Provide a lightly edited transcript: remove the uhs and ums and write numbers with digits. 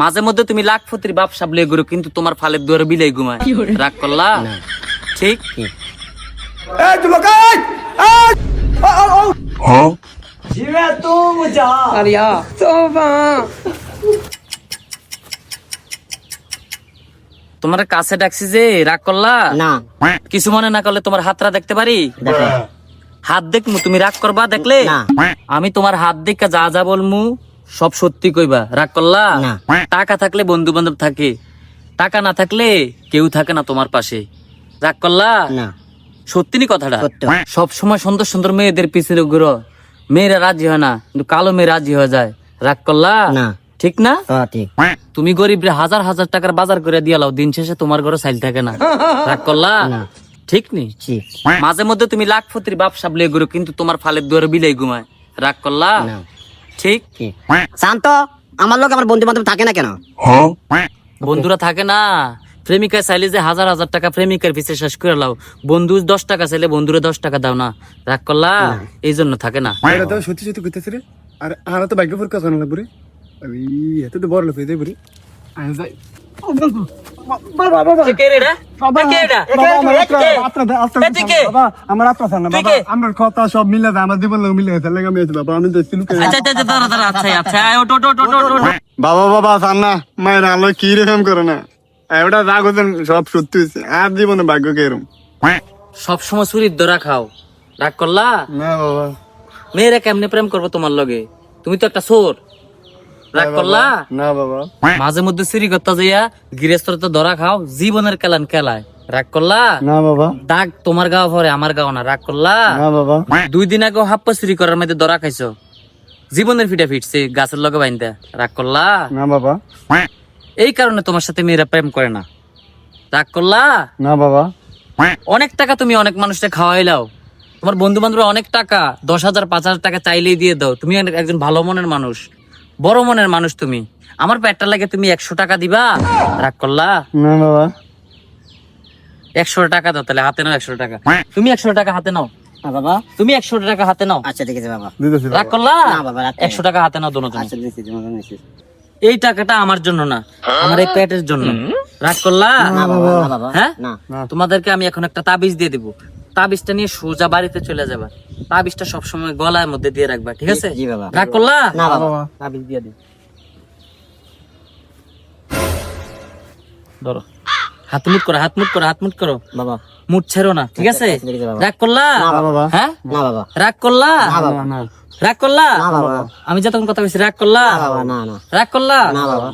মাঝে মধ্যে তুমি লাখপতির বাপ সাবলে গুরু, কিন্তু তোমার ফালের দুয়ারে বিলাই ঘুমায়। রাগ করলা? ঠিক। তোমার কাছে ডাকছি যে, রাগ করলা না। কিছু মনে না করলে তোমার হাতটা দেখতে পারি? দেখো। হাত দেখমু, তুমি রাগ করবা দেখলে? না। আমি তোমার হাত দেখে যা যা বলমু সব সত্যি কইবা। রাগ করলা? না। টাকা থাকলে বন্ধু বান্ধব থাকে, টাকা না থাকলে কেউ থাকে না তোমার পাশে। রাগ করলা? না। সত্যি নি কথাটা? সত্য। সব সময় সুন্দর সুন্দর মেয়েদের পিছনে ঘুরো, মেয়েরা রাজি হয় না, কিন্তু কালো মেয়ে রাজি হয়ে যায়। রাগ করলা? না। ঠিক না? ঠিক। তুমি গরিবরে হাজার হাজার টাকার বাজার করে দিয়ে লাও, দিন শেষে তোমার ঘরে চাইল থাকে না। রাগ করলা? না। ঠিক নি? ঠিক। মাঝে মধ্যে তুমি লাখপতির বাপ সাবলে গুরু, কিন্তু তোমার ফালের দুয়ারে বিলাই ঘুমায়। রাগ করলা? না। ঠিক। ঠিক। শান্ত, আমার লোক আমার বন্ধু বান্ধব থাকে না কেন? বন্ধুরা থাকে না, প্রেমিকায় চাইলে যে হাজার হাজার টাকা প্রেমিকার পিছে শেষ করে লাও, বন্ধু 10 টাকা চাইলে বন্ধুরে 10 টাকা দাও না। রাগ করলা? এই জন্য থাকে না। এটা তো সত্যি সত্যি কইতেছে রে। আর আরা তো ভাগ্য ফরকা জানা লাগবে রে। আমি এত তো বড় লোক হয়ে যাবে রে। আয় যাই। কে রে এটা? কে এটা? আমার আপনার সামনে তুই বাবা, কে? আমার কথা সব মিলে যায়, আমার জীবন মিলে গেছে, লেগে আমি বাবা, আমি তো একটু লুকিয়ে আচ্ছা আচ্ছা দাঁড়া দাঁড়া, আচ্ছা আচ্ছা, আয়, ওঠ ওঠ ওঠ ওঠ ওঠ, ওঠ। বাবা বাবা সান না, মায়ের আলো কি রকম করে না, ওটা যা করছেন সব সত্যি হয়েছে, আর জীবনে ভাগ্য কেরম। সব সময় চুরির দরা খাও। রাগ করলা? না বাবা। মেয়েরা কেমনে প্রেম করবো তোমার লগে? তুমি তো একটা চোর। রাগ করলা? না বাবা। মাঝে মধ্যে চুরি করতে যাইয়া গৃহস্থর তো ধরা খাও, জীবনের কেলান কেলায়। রাগ করলা? না বাবা। দাগ তোমার গাও পরে, আমার গাও না। রাগ করলা? না বাবা। 2 দিন আগে হাপ্পা চুরি করার মধ্যে ধরা খাইছো, জীবনের ফিটা ফিটছে গাছের লগে বাইন্দা। রাগ করলা? না বাবা। এই কারণে তোমার সাথে মেয়েরা প্রেম করে না। রাগ করলা? না বাবা। অনেক টাকা তুমি অনেক মানুষকে খাওয়াইলাও, তোমার বন্ধু বান্ধবরা অনেক টাকা 10,000 5,000 টাকা চাইলেই দিয়ে দাও। তুমি একজন ভালো মনের মানুষ, বড় মনের মানুষ তুমি। আমার পেটটা লাগে তুমি 100 টাকা দিবা? রাগ করলা? না বাবা। 100 টাকা দাও, তাহলে হাতে নাও 100 টাকা। তুমি 100 টাকা হাতে নাও। বাবা। তুমি 100 টাকা হাতে নাও। আচ্ছা ঠিক আছে বাবা। দিতেছি রাগ করলা? না বাবা, রাগ 100 টাকা হাতে নাও দোনো। আচ্ছা দিছি, তোমাকে দিছি। এই টাকাটা আমার জন্য না, আমার এই পেটের জন্য। রাগ করলা? না বাবা, না বাবা। হ্যাঁ, না। তোমাদেরকে আমি এখন একটা তাবিজ দিয়ে দিব। তাবিজটা নিয়ে সোজা বাড়িতে চলে যাবা। তাবিজটা সবসময় গলার মধ্যে দিয়ে রাখবা, ঠিক আছে? জি বাবা। রাগ করলা? না বাবা। তাবিজ দিয়ে দিই। ধরো, হাত মুট করো, হাত মুট করো, হাত মুট করো। বাবা। মুট ছেড়ো না, ঠিক আছে? ঠিক আছে বাবা। রাগ করলা? না বাবা। হ্যাঁ, না বাবা। রাগ করলা? না বাবা। না রাগ করলা? না বাবা। আমি যতক্ষণ কথা বলছি রাগ করলা? না বাবা, না না। রাগ করলা? না বাবা।